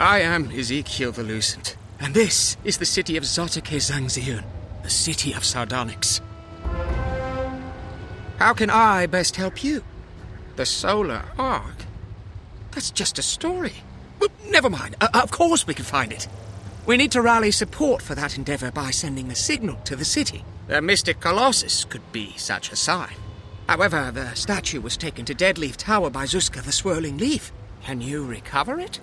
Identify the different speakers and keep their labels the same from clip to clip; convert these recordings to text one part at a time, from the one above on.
Speaker 1: I am Ezekiel the Lucent, and this is the city of Zotake-Zangziun, the city of Sardonyx. How can I best help you? The Solar Ark? That's just a story. Well, never mind. Of course we can find it. We need to rally support for that endeavor by sending a signal to the city. The Mystic Colossus could be such a sign. However, the statue was taken to Deadleaf Tower by Zuska the Swirling Leaf. Can you recover it?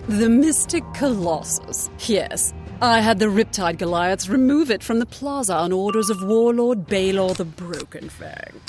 Speaker 2: The Mystic Colossus. Yes. I had the Riptide Goliaths remove it from the plaza on orders of Warlord Baylor the Broken Fang.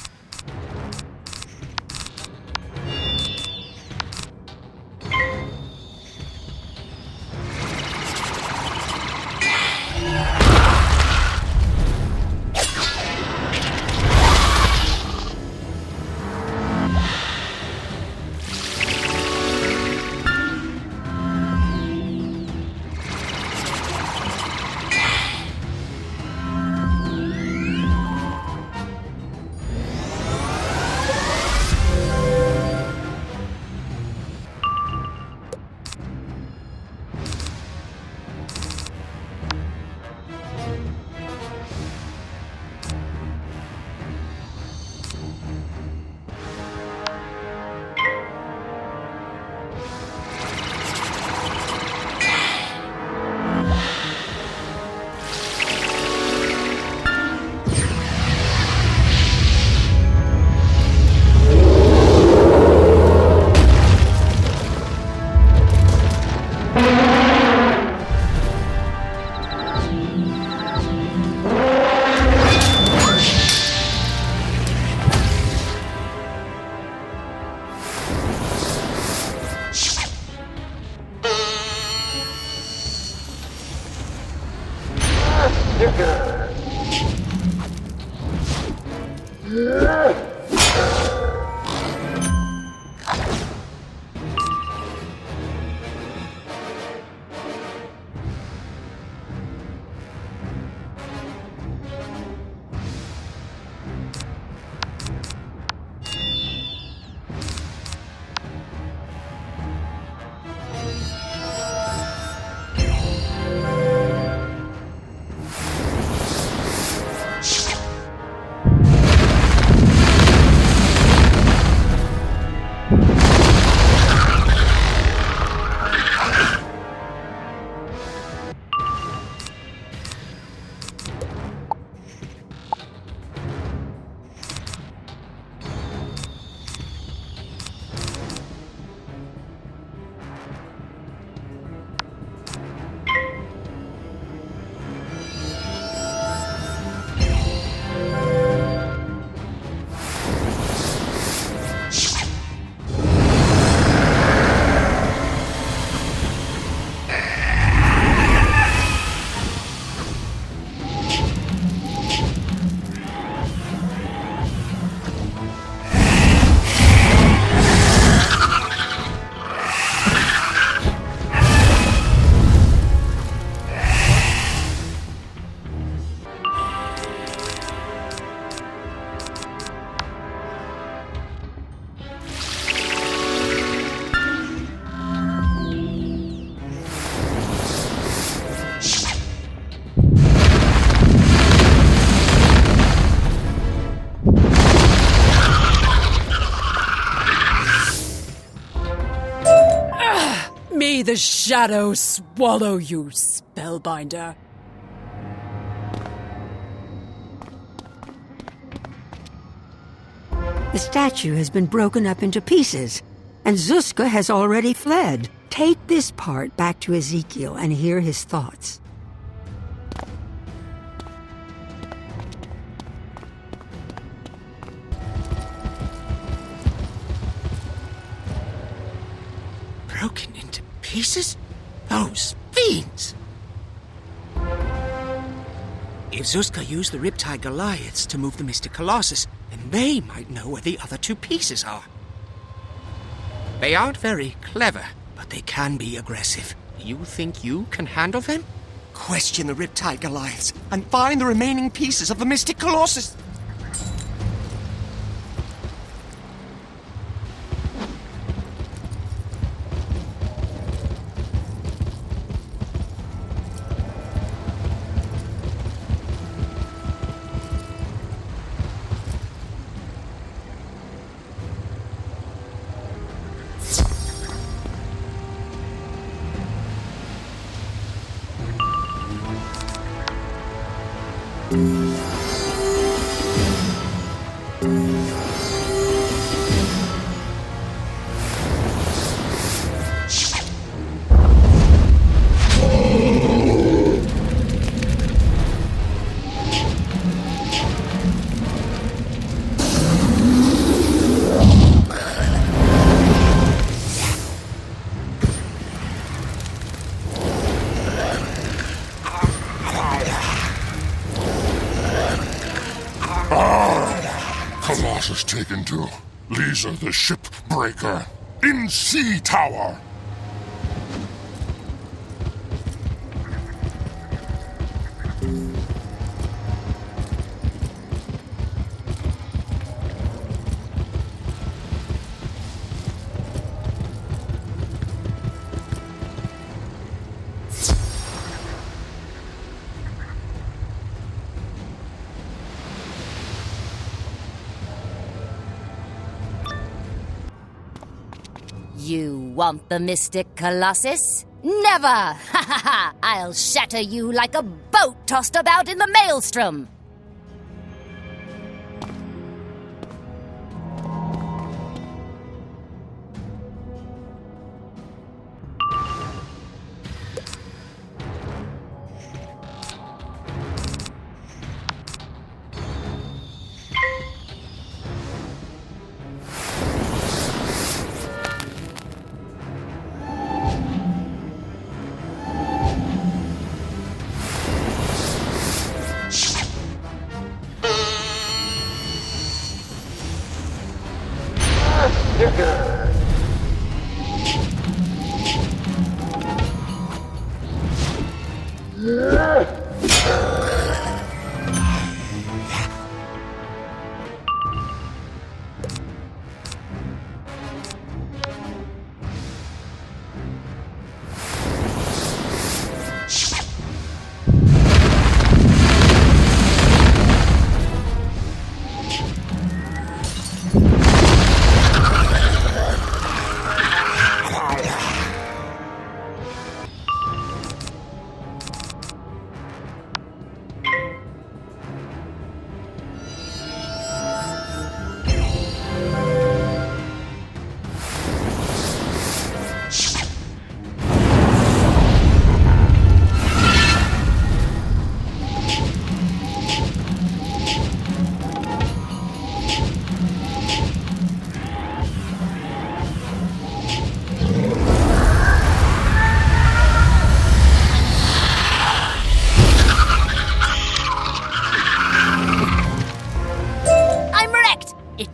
Speaker 2: May the shadow swallow you, Spellbinder.
Speaker 3: The statue has been broken up into pieces, and Zuska has already fled. Take this part back to Ezekiel and hear his thoughts.
Speaker 1: Broken into pieces? Those fiends! If Zuska used the Riptide Goliaths to move the Mystic Colossus, then they might know where the other two pieces are. They aren't very clever, but they can be aggressive. You think you can handle them? Question the Riptide Goliaths and find the remaining pieces of the Mystic Colossus.
Speaker 4: Colossus taken to Lisa the Shipbreaker in Sea Tower.
Speaker 5: You want the Mystic Colossus? Never! Ha ha ha! I'll shatter you like a boat tossed about in the maelstrom!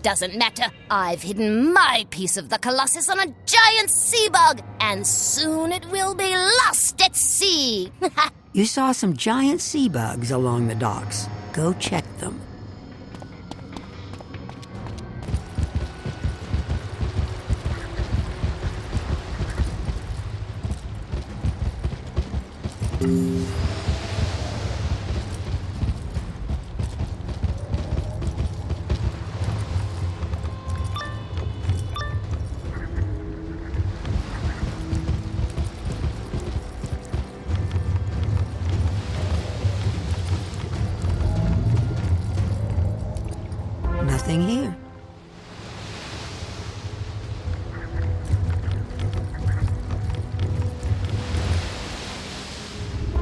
Speaker 5: Doesn't matter. I've hidden my piece of the Colossus on a giant sea bug, and soon it will be lost at sea.
Speaker 3: You saw some giant sea bugs along the docks. Go check them. Nothing here.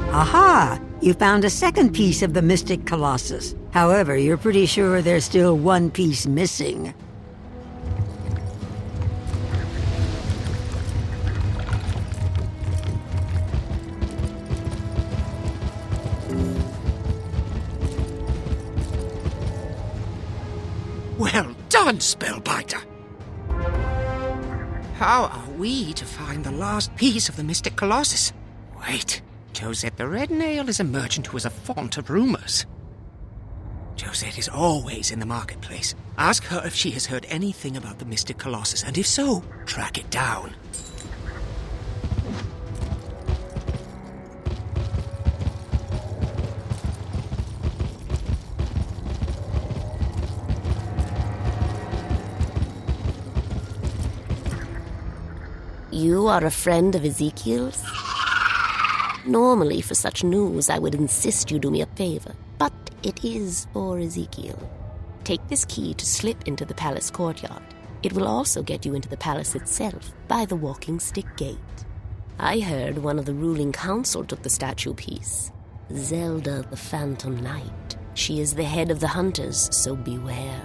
Speaker 3: Aha! You found a second piece of the Mystic Colossus. However, you're pretty sure there's still one piece missing.
Speaker 1: Well done, Spellbiter! How are we to find the last piece of the Mystic Colossus? Wait, Josette the Red Nail is a merchant who is a font of rumors. Josette is always in the marketplace. Ask her if she has heard anything about the Mystic Colossus, and if so, track it down.
Speaker 6: You are a friend of Ezekiel's? Normally, for such news, I would insist you do me a favor, but it is for Ezekiel. Take this key to slip into the palace courtyard. It will also get you into the palace itself by the walking stick gate. I heard one of the ruling council took the statue piece. Zelda the Phantom Knight. She is the head of the hunters, so beware.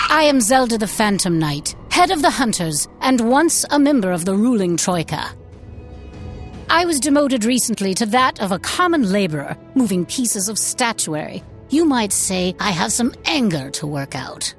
Speaker 7: I am Zelda the Phantom Knight, head of the Hunters, and once a member of the ruling Troika. I was demoted recently to that of a common laborer, moving pieces of statuary. You might say I have some anger to work out.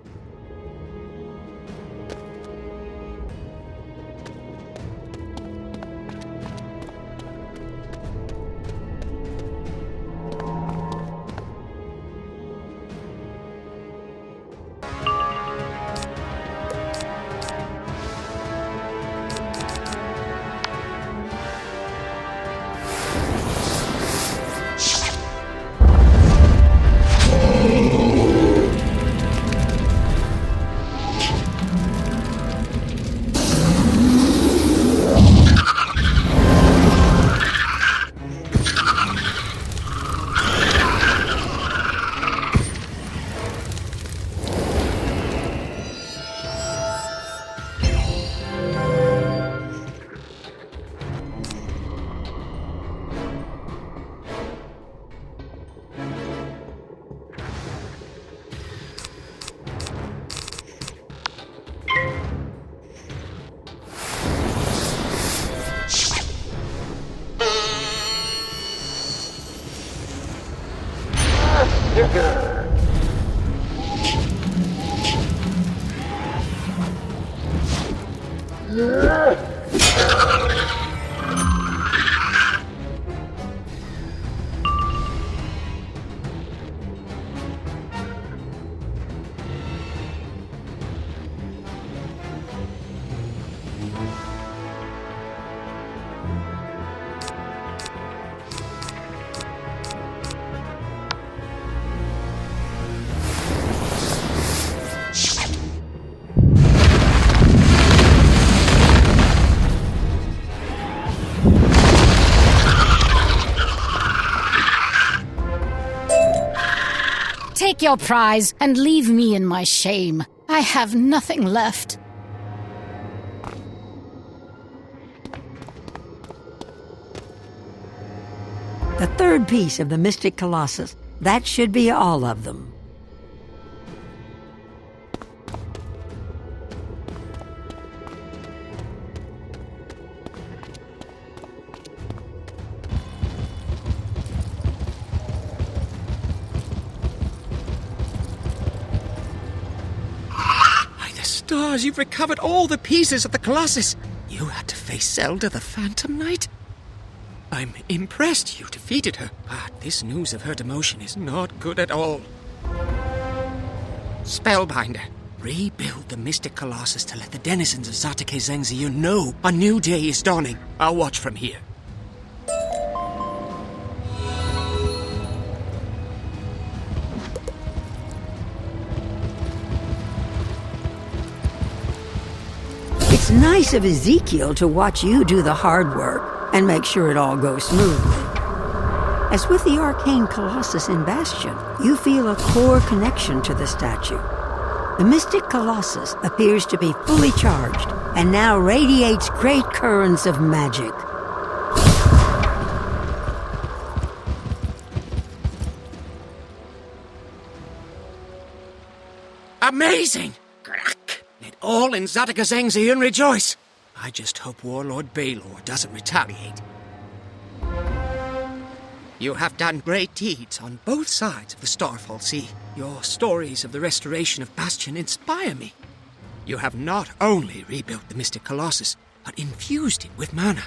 Speaker 7: Take your prize and leave me in my shame. I have nothing left.
Speaker 3: The third piece of the Mystic Colossus. That should be all of them.
Speaker 1: Stars, you've recovered all the pieces of the Colossus. You had to face Zelda the Phantom Knight? I'm impressed you defeated her, but this news of her demotion is not good at all. Spellbinder, rebuild the Mystic Colossus to let the denizens of Zatake Zengzir know a new day is dawning. I'll watch from here.
Speaker 3: It's nice of Ezekiel to watch you do the hard work and make sure it all goes smoothly. As with the arcane colossus in Bastion, you feel a core connection to the statue. The mystic colossus appears to be fully charged and now radiates great currents of magic.
Speaker 1: Amazing! Let all in Zatagazengzian rejoice. I just hope Warlord Baylor doesn't retaliate. You have done great deeds on both sides of the Starfall Sea. Your stories of the restoration of Bastion inspire me. You have not only rebuilt the Mystic Colossus, but infused it with mana.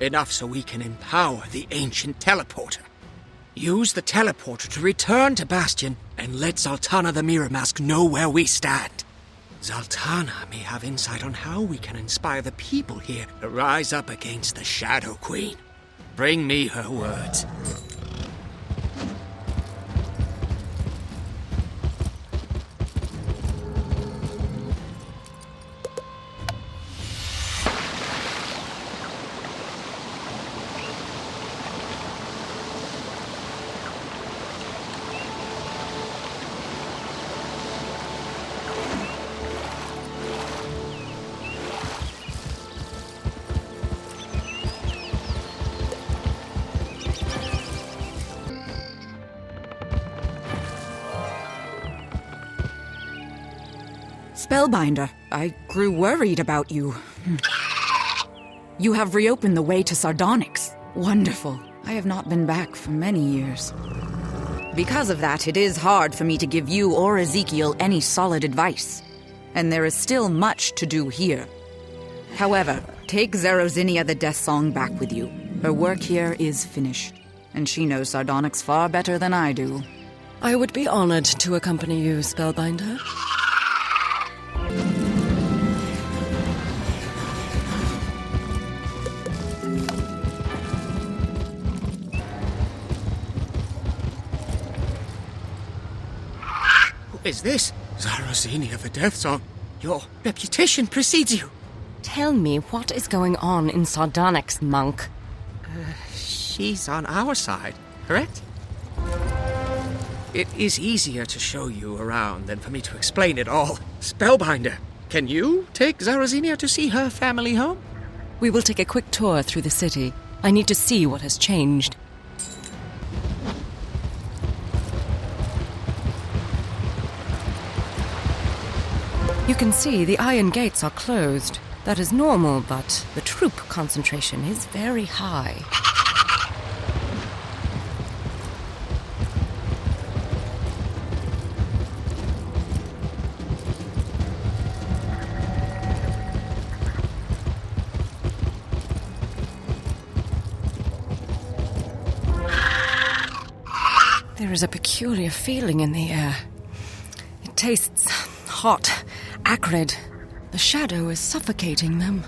Speaker 1: Enough so we can empower the ancient teleporter. Use the teleporter to return to Bastion and let Zaltana the Mirror Mask know where we stand. Zaltana may have insight on how we can inspire the people here to rise up against the Shadow Queen. Bring me her words.
Speaker 8: Spellbinder, I grew worried about you. You have reopened the way to Sardonyx. Wonderful. I have not been back for many years. Because of that, it is hard for me to give you or Ezekiel any solid advice. And there is still much to do here. However, take Zerozinia the Death Song back with you. Her work here is finished, and she knows Sardonyx far better than I do.
Speaker 9: I would be honored to accompany you, Spellbinder.
Speaker 1: Who is this? Zerozinia the Death Song. Your reputation precedes you.
Speaker 9: Tell me what is going on in Sardonyx, monk.
Speaker 1: She's on our side, correct? It is easier to show you around than for me to explain it all. Spellbinder, can you take Zerozinia to see her family home?
Speaker 9: We will take a quick tour through the city. I need to see what has changed. You can see the iron gates are closed. That is normal, but the troop concentration is very high. There is a peculiar feeling in the air. It tastes hot, acrid. The shadow is suffocating them.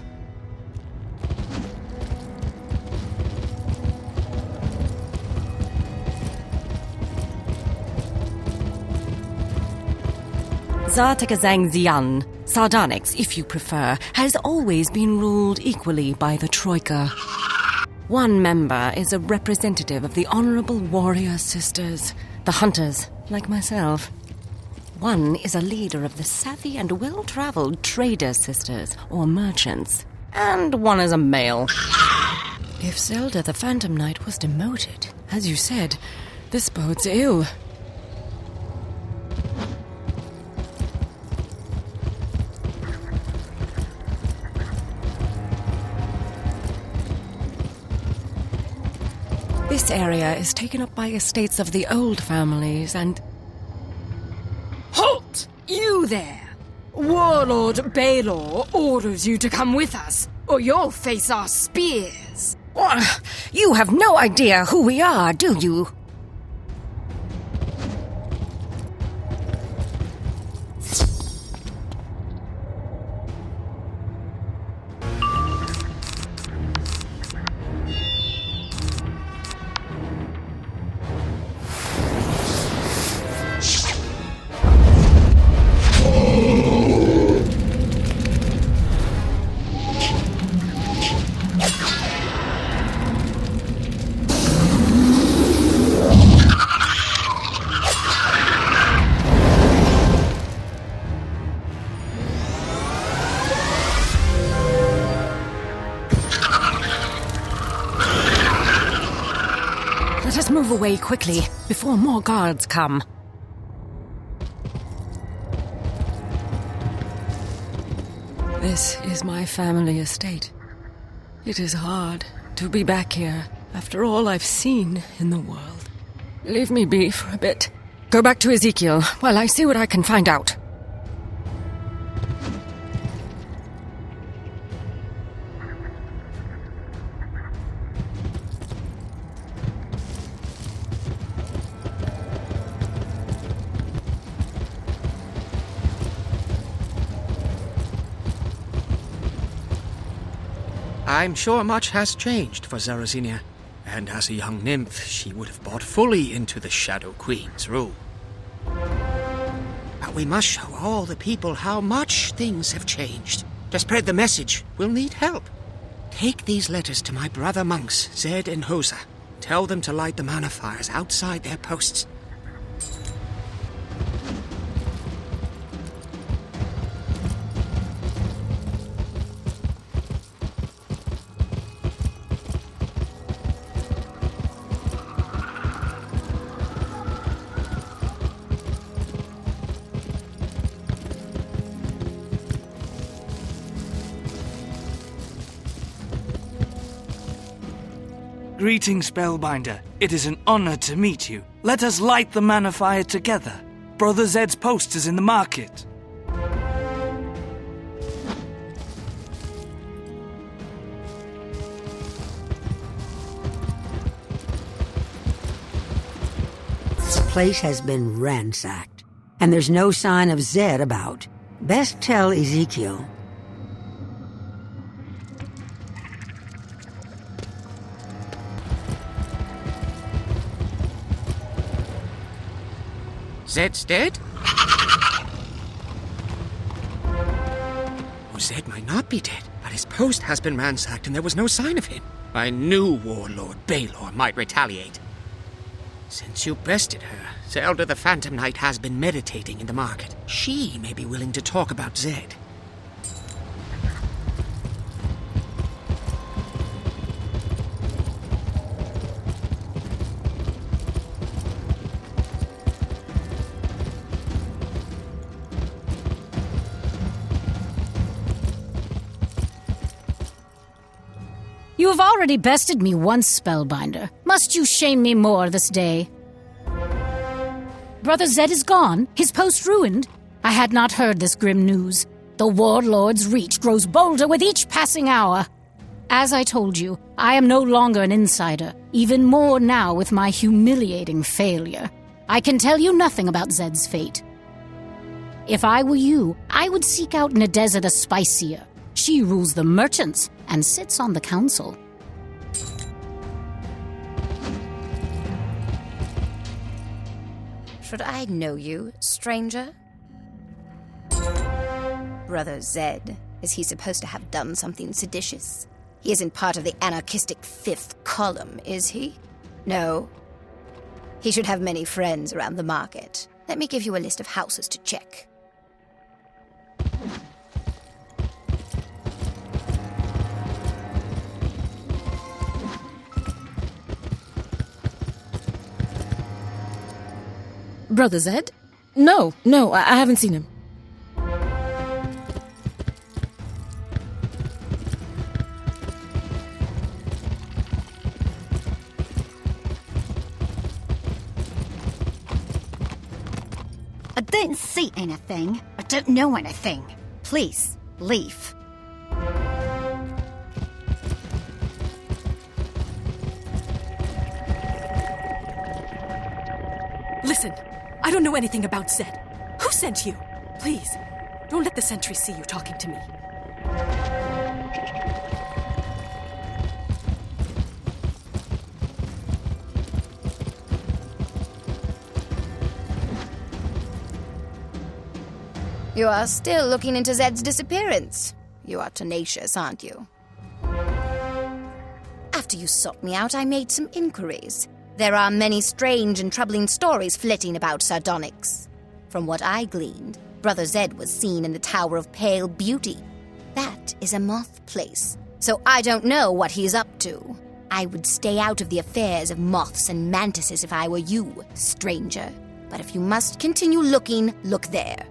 Speaker 9: Zatagazangzian, Sardonyx, if you prefer, has always been ruled equally by the Troika. One member is a representative of the Honorable Warrior Sisters, the Hunters, like myself. One is a leader of the savvy and well-traveled Trader Sisters, or merchants. And one is a male. If Zelda the Phantom Knight was demoted, as you said, this bodes ill. This area is taken up by estates of the old families and...
Speaker 2: Halt! You there! Warlord Baylor orders you to come with us, or you'll face our spears.
Speaker 9: You have no idea who we are, do you? Let us move away quickly, before more guards come. This is my family estate. It is hard to be back here after all I've seen in the world. Leave me be for a bit. Go back to Ezekiel while I see what I can find out.
Speaker 1: I'm sure much has changed for Zarazenia, and as a young nymph, she would have bought fully into the Shadow Queen's rule. But we must show all the people how much things have changed. To spread the message, we'll need help. Take these letters to my brother monks, Zed and Hosa. Tell them to light the mana fires outside their posts.
Speaker 10: Greetings, Spellbinder. It is an honor to meet you. Let us light the mana fire together. Brother Zed's post is in the market.
Speaker 3: The place has been ransacked, and there's no sign of Zed about. Best tell Ezekiel.
Speaker 1: Zed's dead? Oh, Zed might not be dead, but his post has been ransacked and there was no sign of him. I knew Warlord Baelor might retaliate. Since you bested her, Zelda the Phantom Knight has been meditating in the market. She may be willing to talk about Zed.
Speaker 7: You have already bested me once, Spellbinder. Must you shame me more this day? Brother Zed is gone, his post ruined. I had not heard this grim news. The Warlord's reach grows bolder with each passing hour. As I told you, I am no longer an insider, even more now with my humiliating failure. I can tell you nothing about Zed's fate. If I were you, I would seek out Nadeza the Spicier. She rules the merchants and sits on the council.
Speaker 5: Should I know you, stranger? Brother Zed, is he supposed to have done something seditious? He isn't part of the anarchistic fifth column, is he? No. He should have many friends around the market. Let me give you a list of houses to check.
Speaker 11: Brother Zed? No, I haven't seen him.
Speaker 12: I didn't see anything. I don't know anything. Please, leave.
Speaker 11: Listen, I don't know anything about Zed. Who sent you? Please, don't let the sentry see you talking to me.
Speaker 5: You are still looking into Zed's disappearance. You are tenacious, aren't you? After you sought me out, I made some inquiries. There are many strange and troubling stories flitting about Sardonyx. From what I gleaned, Brother Zed was seen in the Tower of Pale Beauty. That is a moth place, so I don't know what he's up to. I would stay out of the affairs of moths and mantises if I were you, stranger. But if you must continue looking, look there.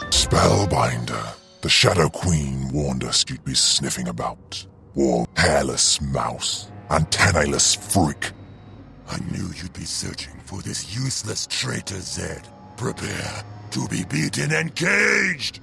Speaker 4: Spellbinder. The Shadow Queen warned us you'd be sniffing about. War hairless mouse. Antennaless freak.
Speaker 13: I knew you'd be searching for this useless traitor, Zed. Prepare to be beaten and caged!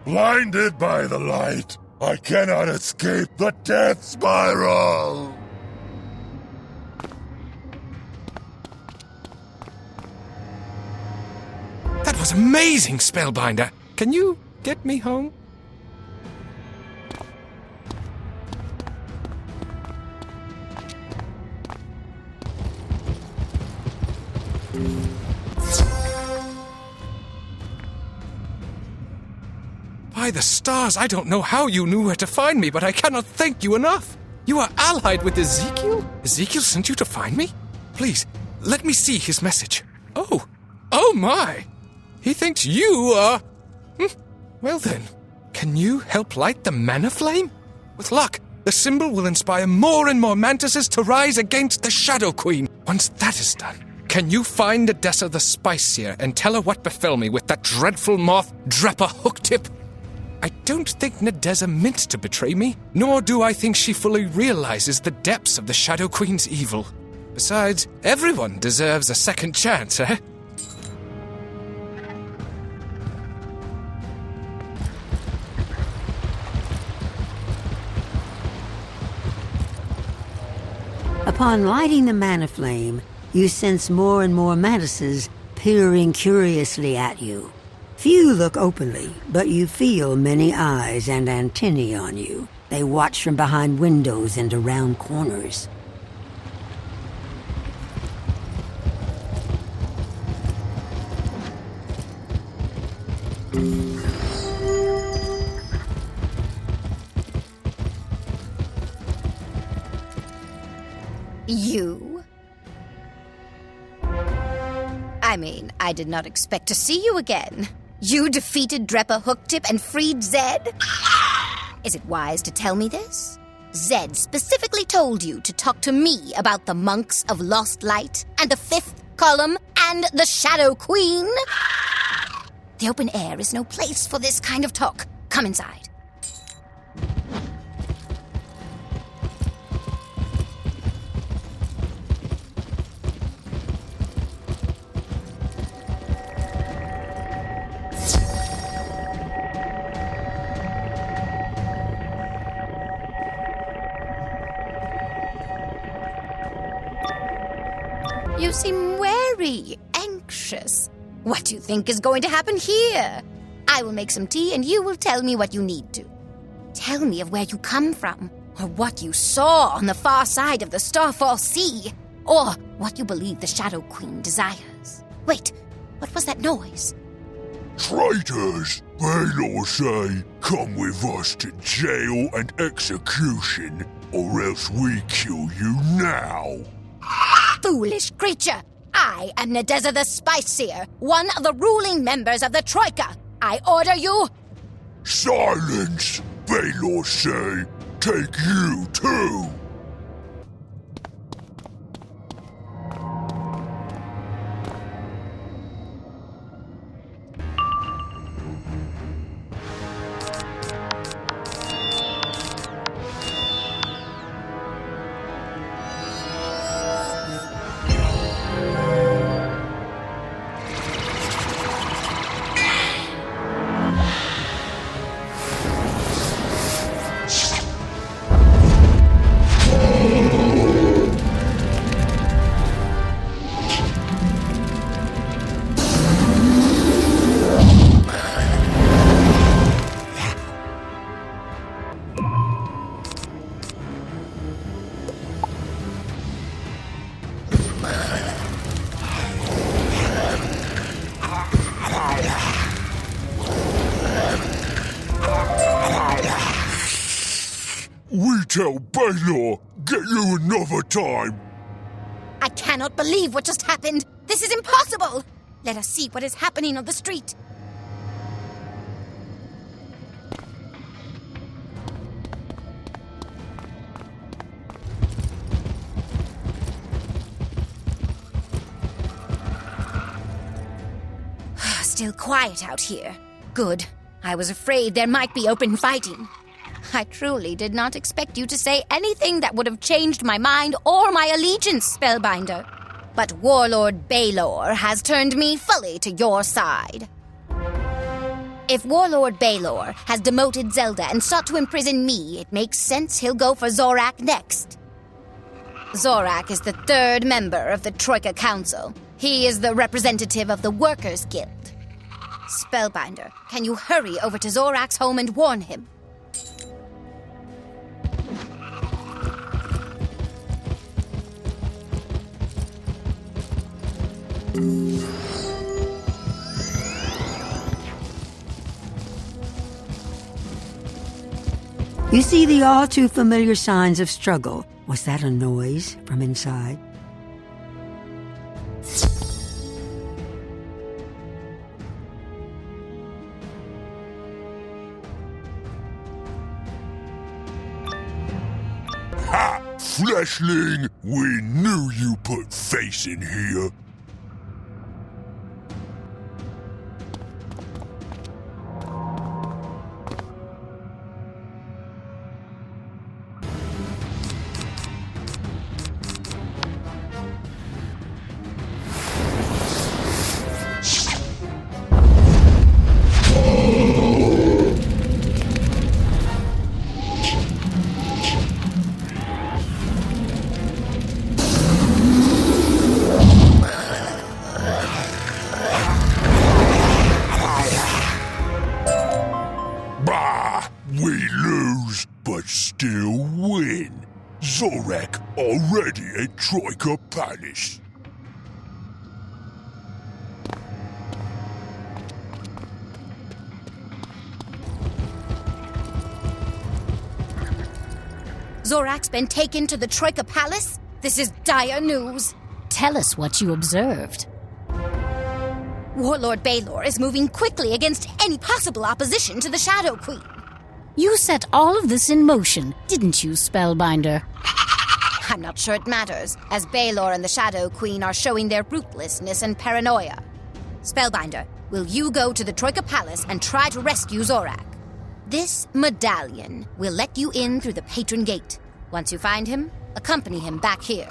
Speaker 4: Blinded by the light, I cannot escape the death spiral!
Speaker 1: That was amazing, Spellbinder. Can you get me home? By the stars, I don't know how you knew where to find me, but I cannot thank you enough. You are allied with Ezekiel? Ezekiel sent you to find me? Please, let me see his message. Oh my! He thinks you are... Well then, can you help light the mana flame? With luck, the symbol will inspire more and more mantises to rise against the Shadow Queen. Once that is done, can you find Odessa the Spice Seer and tell her what befell me with that dreadful moth, Drepper Hooktip? I don't think Nadeza meant to betray me, nor do I think she fully realizes the depths of the Shadow Queen's evil. Besides, everyone deserves a second chance, eh?
Speaker 3: Upon lighting the mana flame, you sense more and more mantises peering curiously at you. Few look openly, but you feel many eyes and antennae on you. They watch from behind windows and around corners.
Speaker 5: You? I mean, I did not expect to see you again. You defeated Drepa Hooktip and freed Zed? Is it wise to tell me this? Zed specifically told you to talk to me about the monks of Lost Light and the Fifth Column and the Shadow Queen? The open air is no place for this kind of talk. Come inside. You seem wary, anxious. What do you think is going to happen here? I will make some tea and you will tell me what you need to. Tell me of where you come from, or what you saw on the far side of the Starfall Sea, or what you believe the Shadow Queen desires. Wait, what was that noise?
Speaker 13: Traitors! Baylor say, come with us to jail and execution, or else we kill you now.
Speaker 5: Foolish creature! I am Nadeza the Spice Seer, one of the ruling members of the Troika. I order you...
Speaker 13: Silence! Baylor say, take you too! We tell Baylor, get you another time.
Speaker 5: I cannot believe what just happened. This is impossible. Let us see what is happening on the street. Still quiet out here. Good. I was afraid there might be open fighting. I truly did not expect you to say anything that would have changed my mind or my allegiance, Spellbinder. But Warlord Baylor has turned me fully to your side. If Warlord Baylor has demoted Zelda and sought to imprison me, it makes sense he'll go for Zorak next. Zorak is the third member of the Troika Council. He is the representative of the Workers' Guild. Spellbinder, can you hurry over to Zorak's home and warn him?
Speaker 3: You see the all too familiar signs of struggle. Was that a noise from inside?
Speaker 13: Ha! Fleshling! We knew you put face in here. win. Zorak already at Troika Palace.
Speaker 5: Zorak's been taken to the Troika Palace? This is dire news.
Speaker 7: Tell us what you observed.
Speaker 5: Warlord Baelor is moving quickly against any possible opposition to the Shadow Queen.
Speaker 7: You set all of this in motion, didn't you, Spellbinder?
Speaker 5: I'm not sure it matters, as Baelor and the Shadow Queen are showing their ruthlessness and paranoia. Spellbinder, will you go to the Troika Palace and try to rescue Zorak? This medallion will let you in through the patron gate. Once you find him, accompany him back here.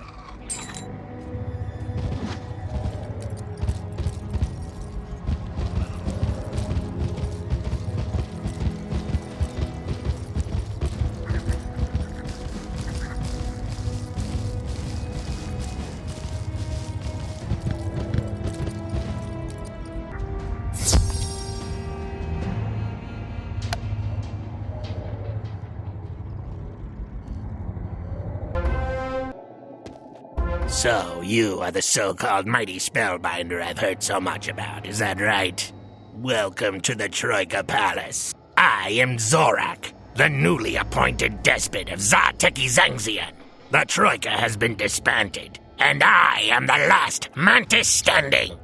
Speaker 14: So, you are the so-called mighty spellbinder I've heard so much about, is that right? Welcome to the Troika Palace. I am Zorak, the newly appointed despot of Zarteki Zangzian. The Troika has been disbanded, and I am the last mantis standing.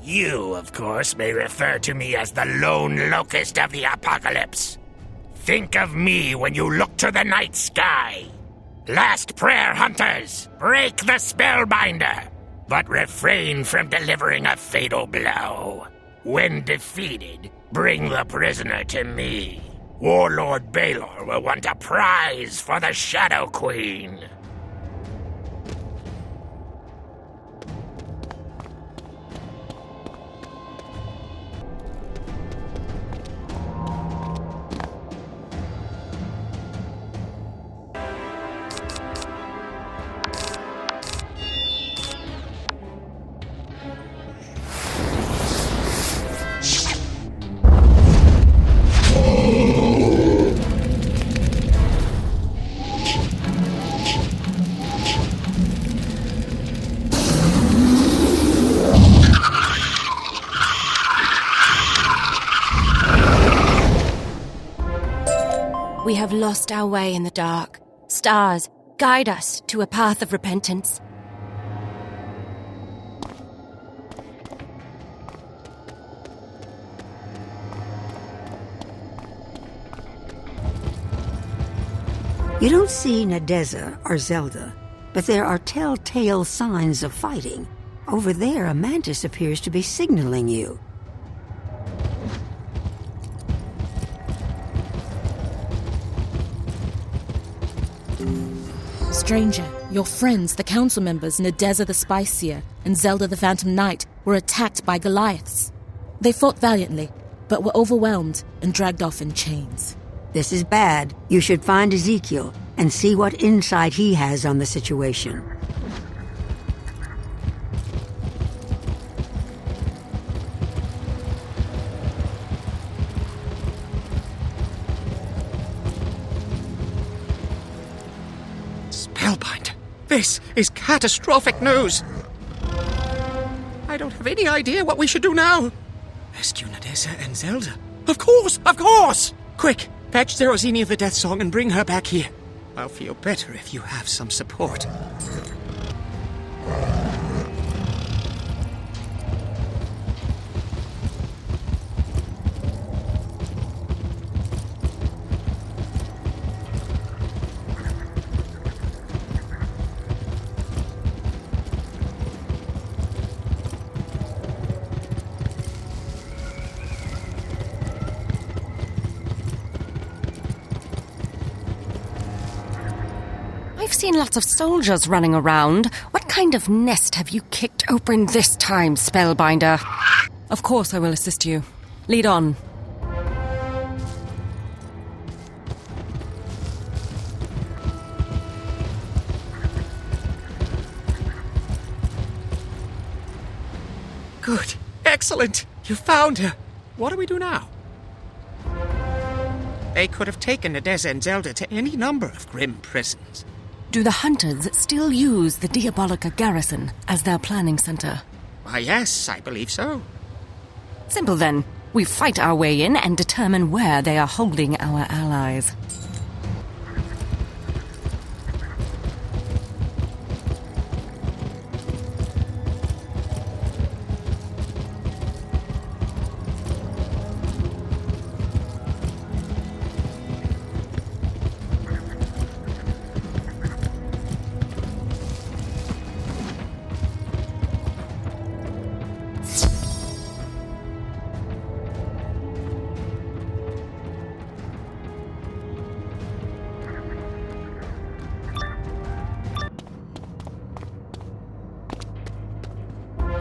Speaker 14: You, of course, may refer to me as the lone locust of the apocalypse. Think of me when you look to the night sky. Last prayer, hunters! Break the spellbinder! But refrain from delivering a fatal blow. When defeated, bring the prisoner to me. Warlord Baelor will want a prize for the Shadow Queen.
Speaker 9: We have lost our way in the dark. Stars, guide us to a path of repentance.
Speaker 3: You don't see Nadeza or Zelda, but there are telltale signs of fighting. Over there, a mantis appears to be signaling you.
Speaker 15: Stranger, your friends, the council members, Nadeza the Spice Seer and Zelda the Phantom Knight, were attacked by Goliaths. They fought valiantly, but were overwhelmed and dragged off in chains.
Speaker 3: This is bad. You should find Ezekiel and see what insight he has on the situation.
Speaker 1: Spellbinder, this is catastrophic news. I don't have any idea what we should do now. Rescue Nadeza and Zelda? Of course, of course! Quick, fetch Zerozini of the Death Song and bring her back here. I'll feel better if you have some support.
Speaker 9: I've seen lots of soldiers running around. What kind of nest have you kicked open this time, Spellbinder?
Speaker 8: Of course I will assist you. Lead on.
Speaker 1: Good. Excellent. You found her. What do we do now? They could have taken Nadeza and Zelda to any number of grim prisons.
Speaker 9: Do the hunters still use the Diabolica garrison as their planning center?
Speaker 1: Why, yes, I believe so.
Speaker 9: Simple then. We fight our way in and determine where they are holding our allies.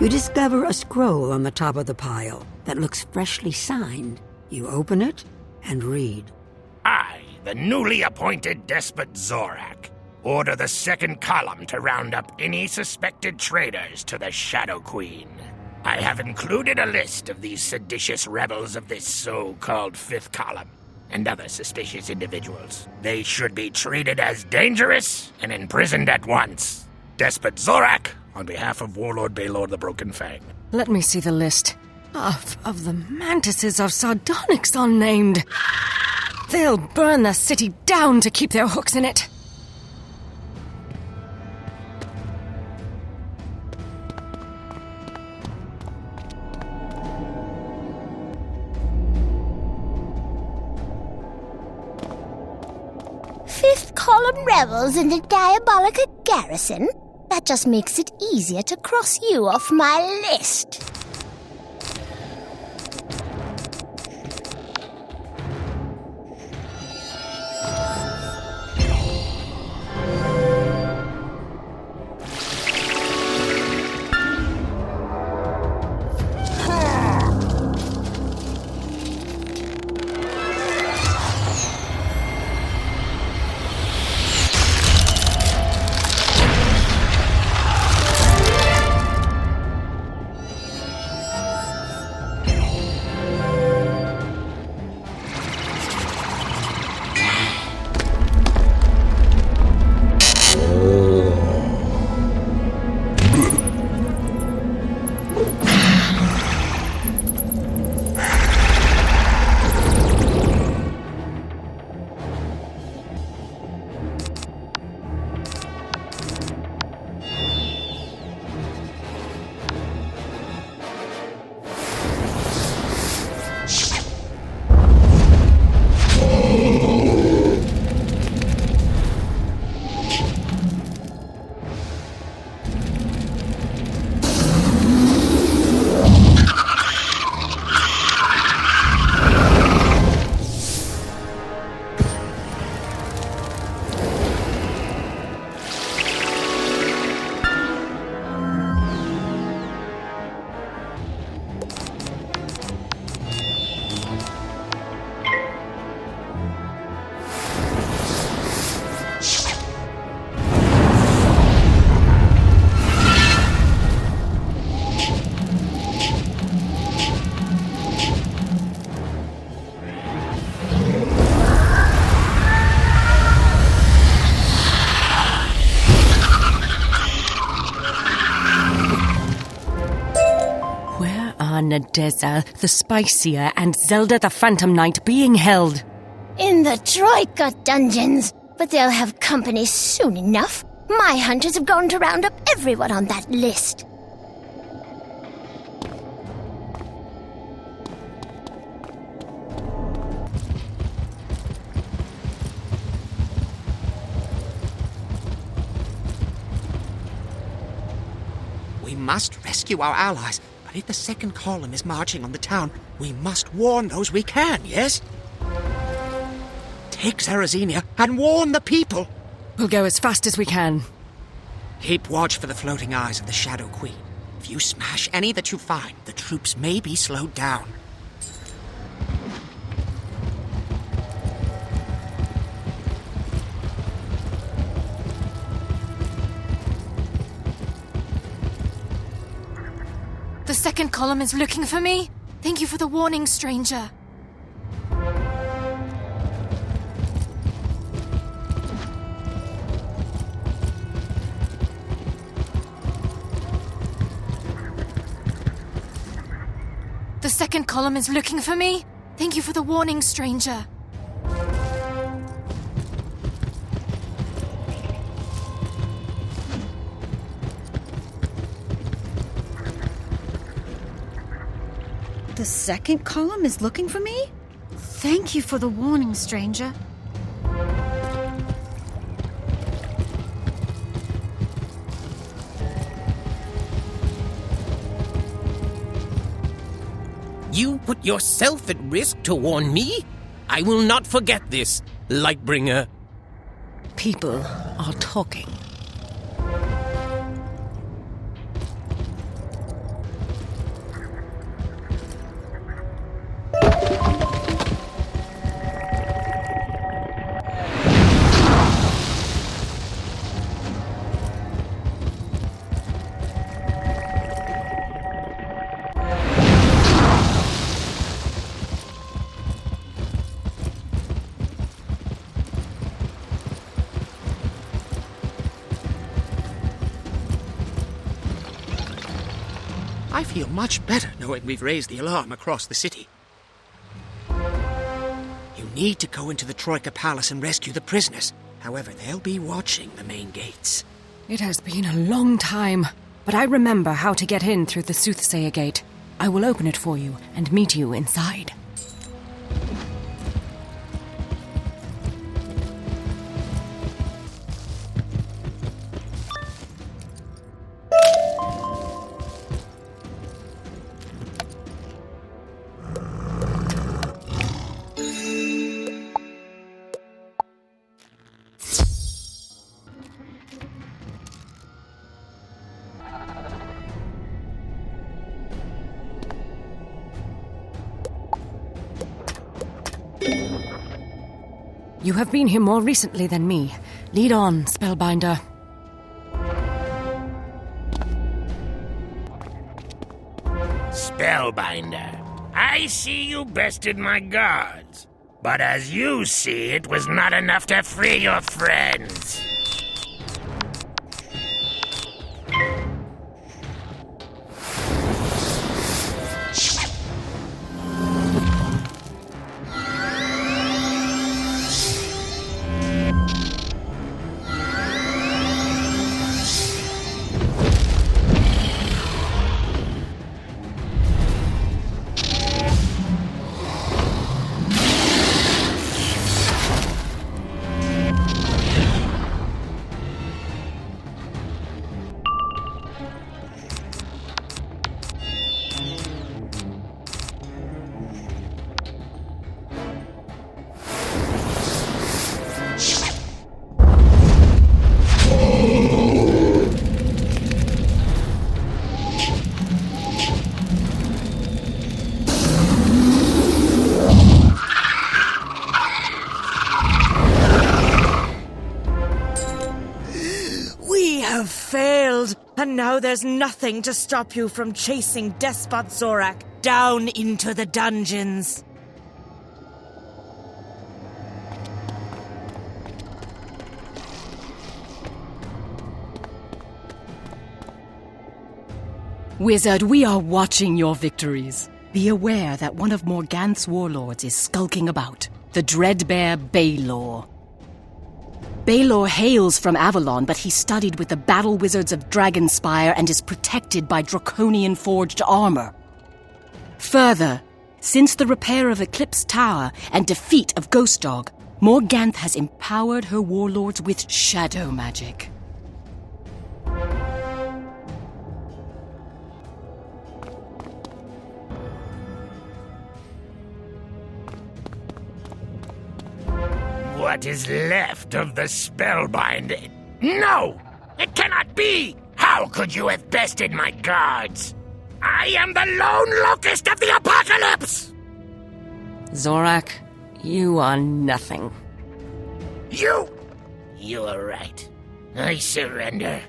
Speaker 3: You discover a scroll on the top of the pile that looks freshly signed. You open it and read.
Speaker 14: I, the newly appointed despot Zorak, order the second column to round up any suspected traitors to the Shadow Queen. I have included a list of these seditious rebels of this so-called fifth column and other suspicious individuals. They should be treated as dangerous and imprisoned at once. Despot Zorak, on behalf of Warlord Baylor the Broken Fang.
Speaker 9: Let me see the list. Of the mantises of Sardonyx unnamed. They'll burn the city down to keep their hooks in it.
Speaker 5: Fifth column rebels in the Diabolica garrison? That just makes it easier to cross you off my list.
Speaker 9: Nadeza, the Spicier, and Zelda the Phantom Knight being held?
Speaker 5: In the Troika dungeons, but they'll have company soon enough. My hunters have gone to round up everyone on that list.
Speaker 1: We must rescue our allies. But if the second column is marching on the town, we must warn those we can, yes? Take Zarazenia and warn the people.
Speaker 9: We'll go as fast as we can.
Speaker 1: Keep watch for the floating eyes of the Shadow Queen. If you smash any that you find, the troops may be slowed down.
Speaker 11: The second column is looking for me. Thank you for the warning, stranger.
Speaker 16: second column is looking for me? Thank you for the warning, stranger.
Speaker 12: The second column is looking for me? Thank you for the warning, stranger.
Speaker 17: You put yourself at risk to warn me? I will not forget this, Lightbringer.
Speaker 9: People are talking.
Speaker 1: I feel much better knowing we've raised the alarm across the city. You need to go into the Troika Palace and rescue the prisoners. However, they'll be watching the main gates.
Speaker 9: It has been a long time, but I remember how to get in through the Soothsayer Gate. I will open it for you and meet you inside. You have been here more recently than me. Lead on, Spellbinder.
Speaker 14: Spellbinder, I see you bested my guards. But as you see, it was not enough to free your friends.
Speaker 18: And now there's nothing to stop you from chasing Despot Zorak down into the dungeons.
Speaker 9: Wizard, we are watching your victories. Be aware that one of Morganth's warlords is skulking about, the Dreadbear Baylor. Baylor hails from Avalon, but he studied with the battle wizards of Dragonspire and is protected by draconian-forged armor. Further, since the repair of Eclipse Tower and defeat of Ghost Dog, Morganth has empowered her warlords with shadow magic.
Speaker 14: What is left of the Spellbinder? No! It cannot be! How could you have bested my guards? I am the lone locust of the apocalypse!
Speaker 9: Zorak, you are nothing.
Speaker 14: You are right. I surrender.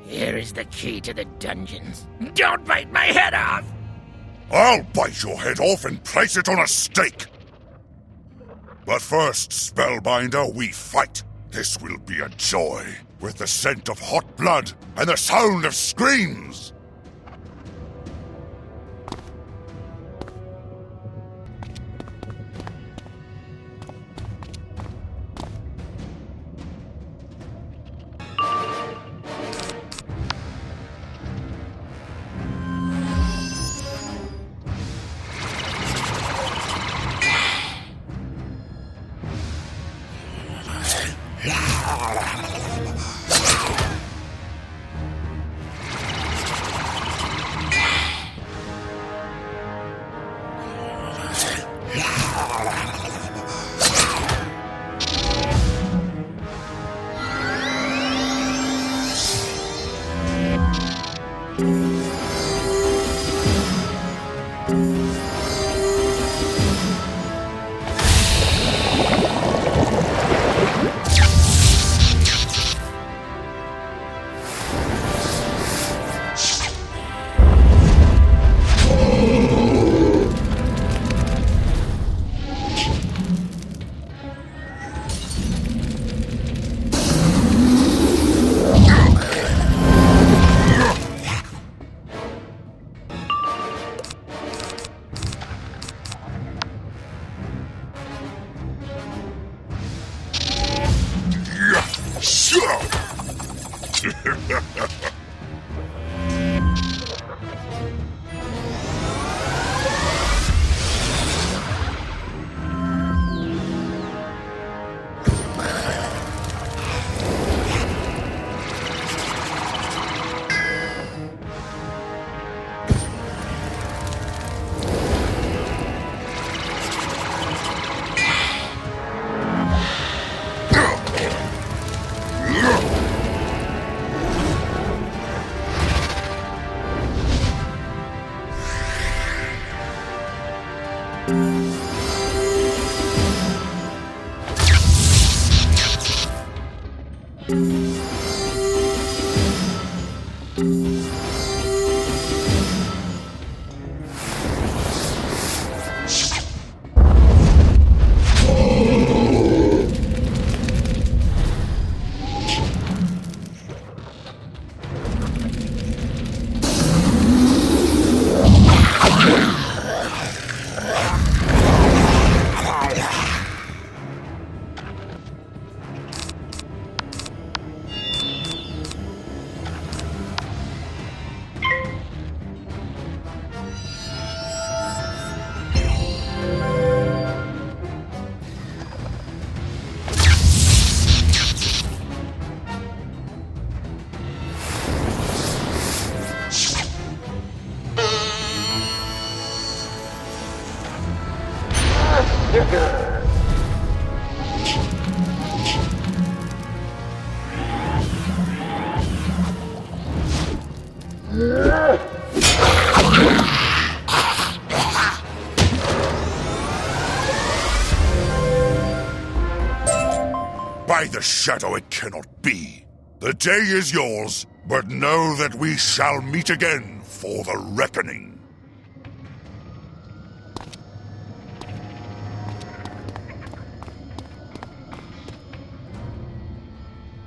Speaker 14: Here is the key to the dungeons. Don't bite my head off!
Speaker 4: I'll bite your head off and place it on a stake! But first, Spellbinder, we fight. This will be a joy, with the scent of hot blood and the sound of screams. By the shadow, it cannot be. The day is yours, but know that we shall meet again for the reckoning.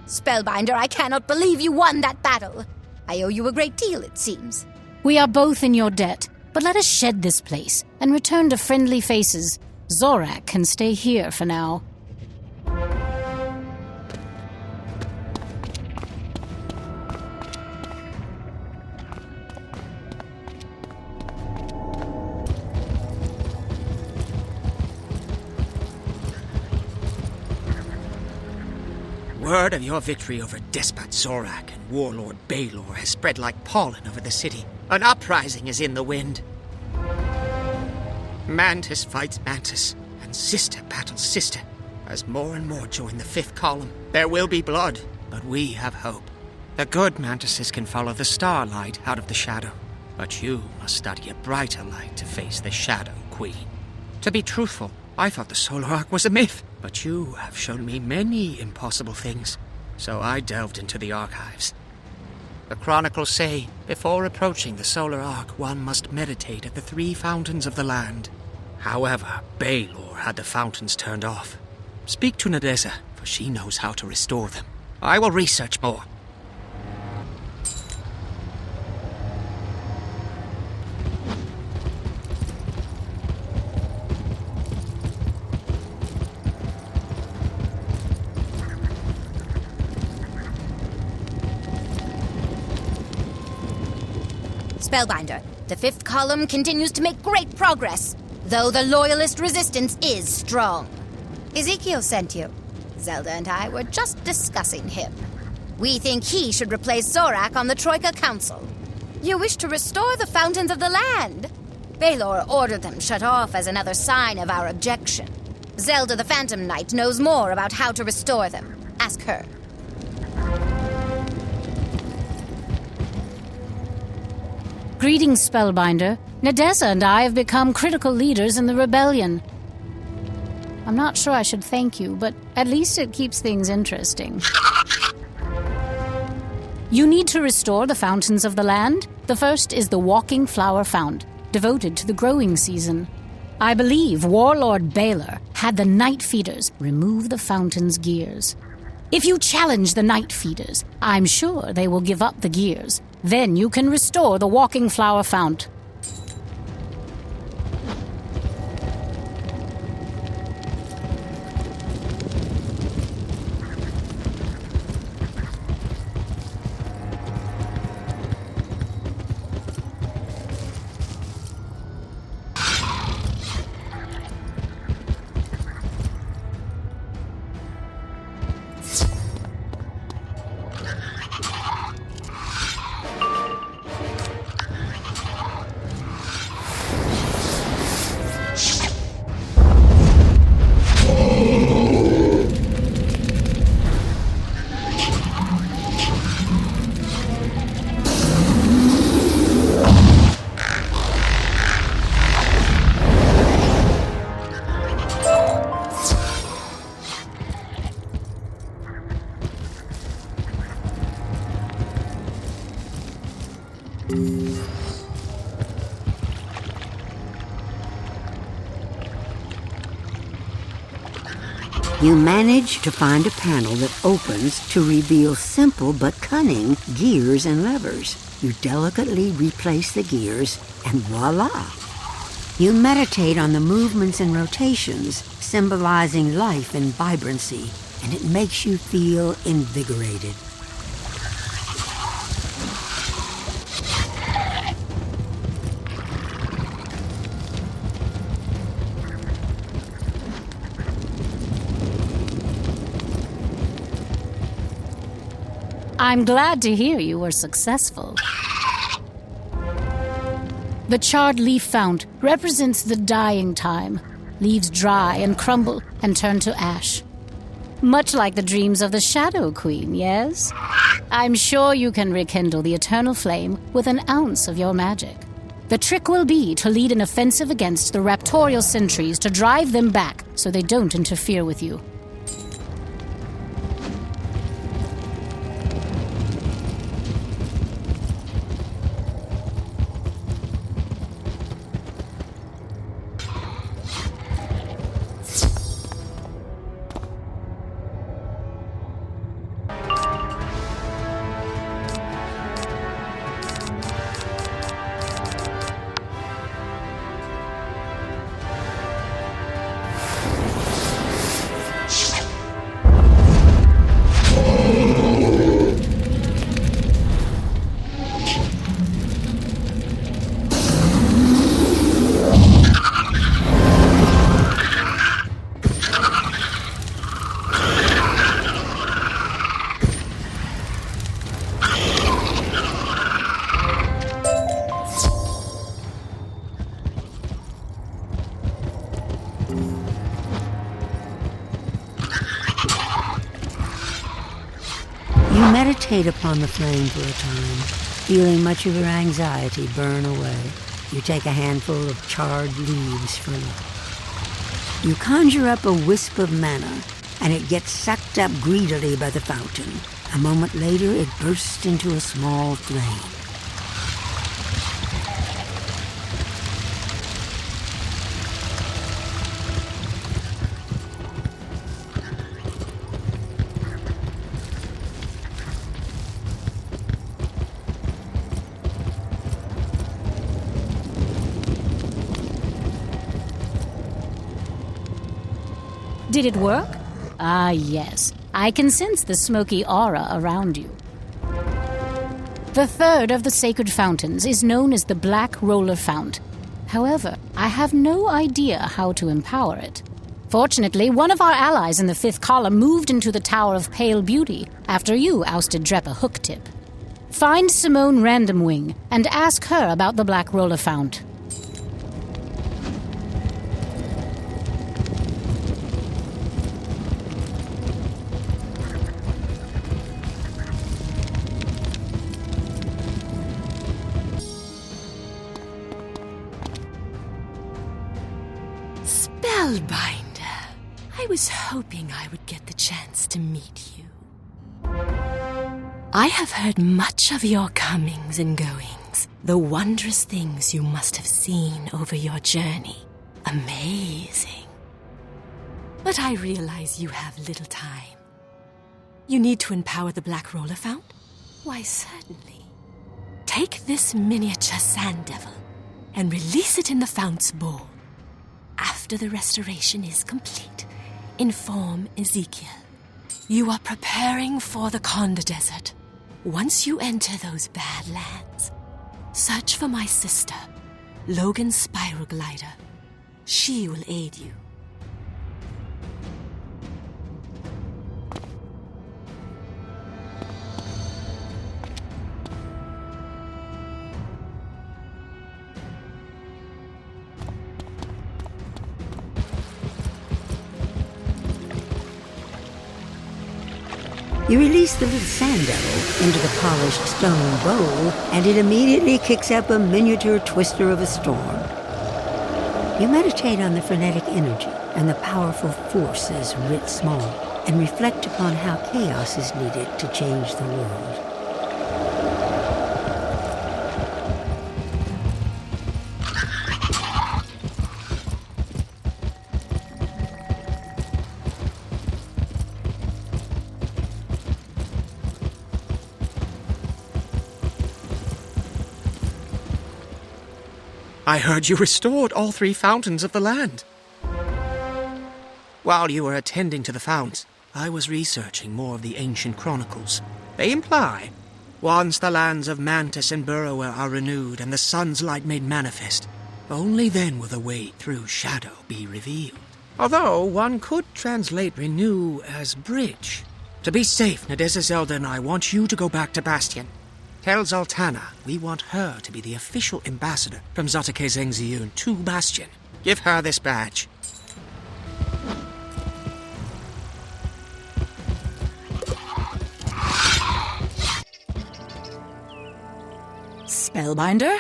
Speaker 5: Spellbinder, I cannot believe you won that battle. I owe you a great deal, it seems.
Speaker 7: We are both in your debt, but let us shed this place and return to friendly faces. Zorak can stay here for now.
Speaker 1: Word of your victory over Despot Zorak and Warlord Baelor has spread like pollen over the city. An uprising is in the wind. Mantis fights Mantis, and sister battles sister. As more and more join the fifth column, there will be blood, but we have hope. The good Mantises can follow the starlight out of the shadow, but you must study a brighter light to face the Shadow Queen. To be truthful, I thought the Solar Arc was a myth, but you have shown me many impossible things, so I delved into the archives. The chronicles say, before approaching the Solar Arc, one must meditate at the 3 fountains of the land. However, Baelor had the fountains turned off. Speak to Nadeza, for she knows how to restore them. I will research more.
Speaker 5: Spellbinder, the fifth column continues to make great progress, though the Loyalist resistance is strong. Ezekiel sent you. Zelda and I were just discussing him. We think he should replace Zorak on the Troika Council. You wish to restore the fountains of the land? Baelor ordered them shut off as another sign of our objection. Zelda the Phantom Knight knows more about how to restore them. Ask her.
Speaker 7: Greetings, Spellbinder. Nadeza and I have become critical leaders in the rebellion. I'm not sure I should thank you, but at least it keeps things interesting. You need to restore the fountains of the land. The first is the Walking Flower Fount, devoted to the growing season. I believe Warlord Baylor had the Night Feeders remove the fountain's gears. If you challenge the Night Feeders, I'm sure they will give up the gears. Then you can restore the Walking Flower Fount.
Speaker 3: You manage to find a panel that opens to reveal simple but cunning gears and levers. You delicately replace the gears, and voila! You meditate on the movements and rotations, symbolizing life and vibrancy, and it makes you feel invigorated.
Speaker 7: I'm glad to hear you were successful. The charred leaf fount represents the dying time. Leaves dry and crumble and turn to ash. Much like the dreams of the Shadow Queen, yes? I'm sure you can rekindle the eternal flame with an ounce of your magic. The trick will be to lead an offensive against the raptorial sentries to drive them back so they don't interfere with you.
Speaker 3: You meditate upon the flame for a time, feeling much of your anxiety burn away. You take a handful of charred leaves from it. You conjure up a wisp of mana, and it gets sucked up greedily by the fountain. A moment later, it bursts into a small flame.
Speaker 7: Did it work? Ah, yes. I can sense the smoky aura around you. The third of the sacred fountains is known as the Black Roller Fount. However, I have no idea how to empower it. Fortunately, one of our allies in the fifth column moved into the Tower of Pale Beauty after you ousted Drepa Hooktip. Find Simone Randomwing and ask her about the Black Roller Fount.
Speaker 15: Spellbinder. I was hoping I would get the chance to meet you. I have heard much of your comings and goings, the wondrous things you must have seen over your journey. Amazing. But I realize you have little time. You need to empower the Black Roller Fount? Why, certainly. Take this miniature sand devil and release it in the Fount's bowl. After the restoration is complete, inform Ezekiel. You are preparing for the Conda Desert. Once you enter those bad lands, search for my sister, Logan's Spiral Glider. She will aid you.
Speaker 3: You release the little sand devil into the polished stone bowl, and it immediately kicks up a miniature twister of a storm. You meditate on the frenetic energy and the powerful forces writ small, and reflect upon how chaos is needed to change the world.
Speaker 1: I heard you restored all 3 fountains of the land. While you were attending to the founts, I was researching more of the ancient chronicles. They imply, once the lands of Mantis and Burrower are renewed and the sun's light made manifest, only then will the way through shadow be revealed. Although one could translate renew as bridge. To be safe, Nadeza, Zelda, and I want you to go back to Bastion. Tell Zoltana we want her to be the official ambassador from Zotake Zengziyun to Bastion. Give her this badge.
Speaker 8: Spellbinder?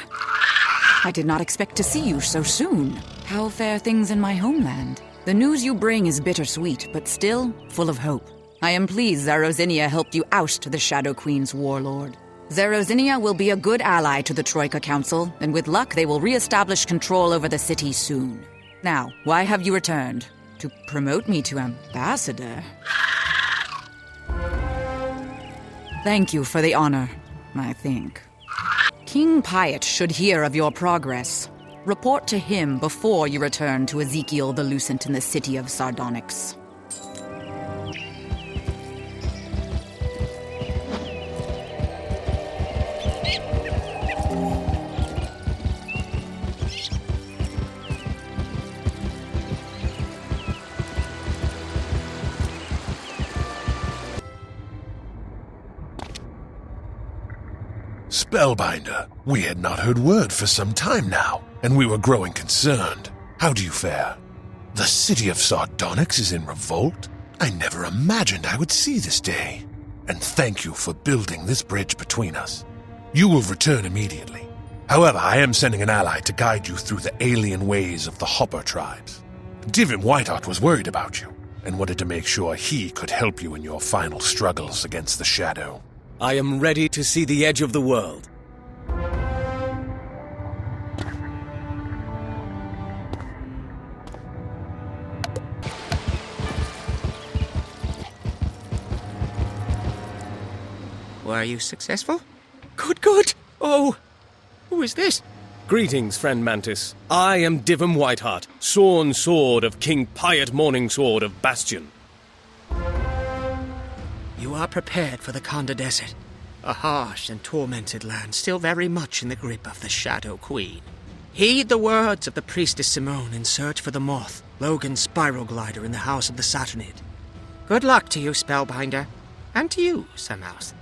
Speaker 8: I did not expect to see you so soon. How fare things in my homeland? The news you bring is bittersweet, but still full of hope. I am pleased Zarozinia helped you oust the Shadow Queen's warlord. Zarozinia will be a good ally to the Troika Council, and with luck they will re-establish control over the city soon. Now, why have you returned? To promote me to ambassador? Thank you for the honor, I think. King Piet should hear of your progress. Report to him before you return to Ezekiel the Lucent in the city of Sardonyx.
Speaker 13: Spellbinder, we had not heard word for some time now, and we were growing concerned. How do you fare? The city of Sardonyx is in revolt? I never imagined I would see this day. And thank you for building this bridge between us. You will return immediately. However, I am sending an ally to guide you through the alien ways of the Hopper tribes. Divin Whiteheart was worried about you, and wanted to make sure he could help you in your final struggles against the Shadow.
Speaker 17: I am ready to see the edge of the world.
Speaker 1: Were you successful? Good, good. Oh, who is this?
Speaker 17: Greetings, friend Mantis. I am Divin Whiteheart, sworn sword of King Piet Morningsword of Bastion.
Speaker 1: You are prepared for the Conda Desert, a harsh and tormented land still very much in the grip of the Shadow Queen. Heed the words of the priestess Simone and search for the moth, Logan's Spiral Glider in the house of the Saturnid. Good luck to you, Spellbinder, and to you, Sir Mouse.